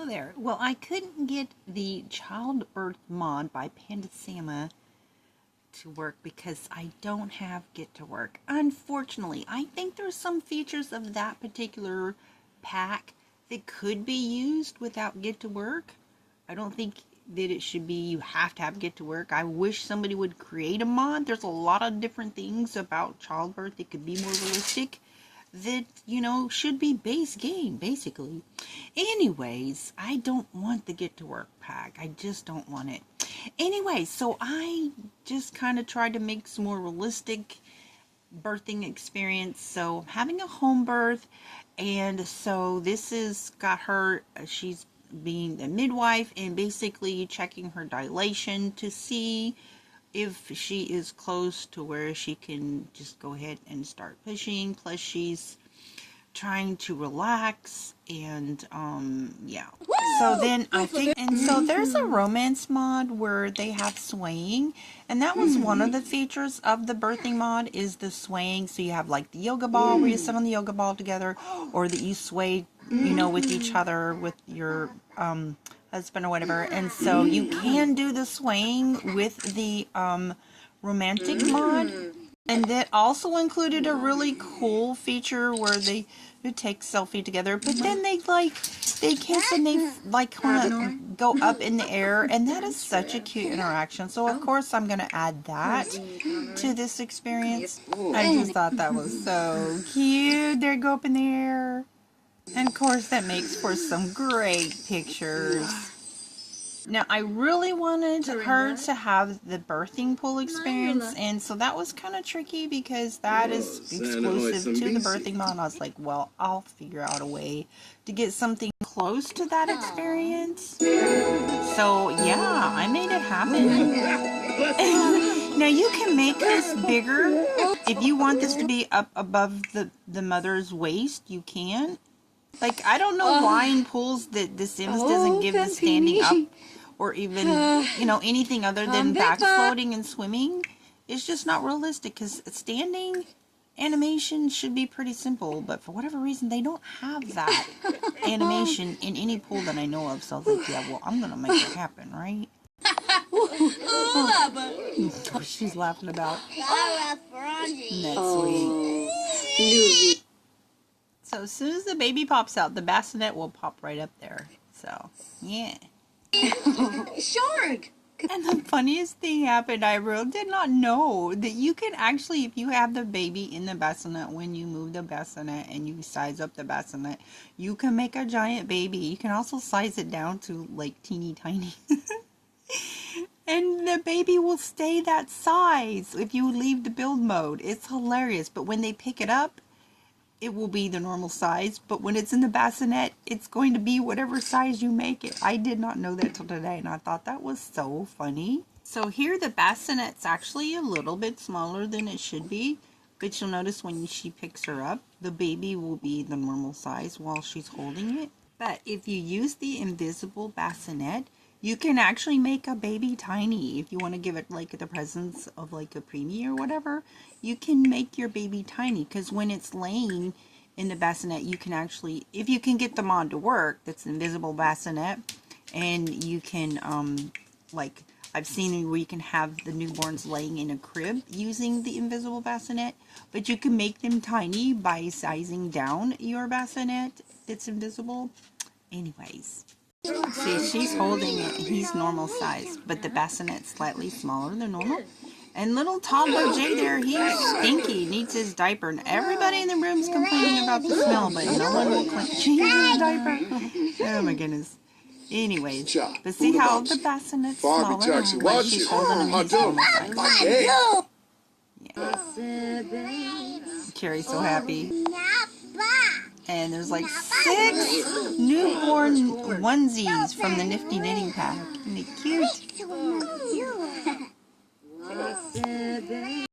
Hello there. Well, I couldn't get the Childbirth mod by Pandasama to work because I don't have Get to Work. Unfortunately, I think there's some features of that particular pack that could be used without Get to Work. I don't think that it should be you have to have Get to Work. I wish somebody would create a mod. There's a lot of different things about childbirth that could be more realistic that, you know, should be base game, basically. Anyways, I don't want the Get to Work pack. I just don't want it. Anyway, so I just kind of tried to make some more realistic birthing experience. So having a home birth, and so this is got her, she's being the midwife and basically checking her dilation to see if she is close to where she can just go ahead and start pushing. Plus she's trying to relax, and yeah. So then I think, and so there's a romance mod where they have swaying, and that was one of the features of the birthing mod is the swaying. So you have like the yoga ball where you sit on the yoga ball together, or that you sway, you know, with each other, with your husband or whatever. And so you can do the swaying with the romantic mod. And that also included a really cool feature where they would take selfie together, but then they kiss and they like kind of go up in the air, and that is such a cute interaction. So of course I'm gonna add that to this experience. I just thought that was so cute. They go up in the air, and of course that makes for some great pictures. Now, I really wanted her to have the birthing pool experience, and so that was kind of tricky because that is exclusive to the birthing mod. I was like, well, I'll figure out a way to get something close to that experience. So, yeah, I made it happen. Now, you can make this bigger. If you want this to be up above the mother's waist, you can. Like, I don't know why in pools that the Sims doesn't give the standing up or even, you know, anything other than back floating and swimming. It's just not realistic because standing animation should be pretty simple, but for whatever reason, they don't have that animation in any pool that I know of. So I was like, yeah, well, I'm going to make it happen, right? What she's laughing about. That's sweet. So as soon as the baby pops out, the bassinet will pop right up there. So, yeah. Shark! And the funniest thing happened, I really did not know that you can actually, if you have the baby in the bassinet, when you move the bassinet and you size up the bassinet, you can make a giant baby. You can also size it down to like teeny tiny. And the baby will stay that size if you leave the build mode. It's hilarious. But when they pick it up, it will be the normal size, but when it's in the bassinet, it's going to be whatever size you make it. I did not know that till today, and I thought that was so funny. So here the bassinet's actually a little bit smaller than it should be, but you'll notice when she picks her up, the baby will be the normal size while she's holding it. But if you use the invisible bassinet, you can actually make a baby tiny. If you want to give it like the presence of like a preemie or whatever, you can make your baby tiny, because when it's laying in the bassinet, you can actually, if you can get the mod to work, that's the invisible bassinet, and you can like I've seen where you can have the newborns laying in a crib using the invisible bassinet, but you can make them tiny by sizing down your bassinet that's invisible. Anyways, see, she's holding it, he's normal size, but the bassinet's slightly smaller than normal. And little toddler Jay there, he's stinky, needs his diaper, and everybody in the room's complaining about the smell, but no one will change his diaper. Oh my goodness. Anyways, but see how the bassinet's smaller, but she's holding him his normal size. Yeah. Carrie's so happy. And there's like 6 newborn onesies from the Nifty Knitting Pack. Isn't it cute?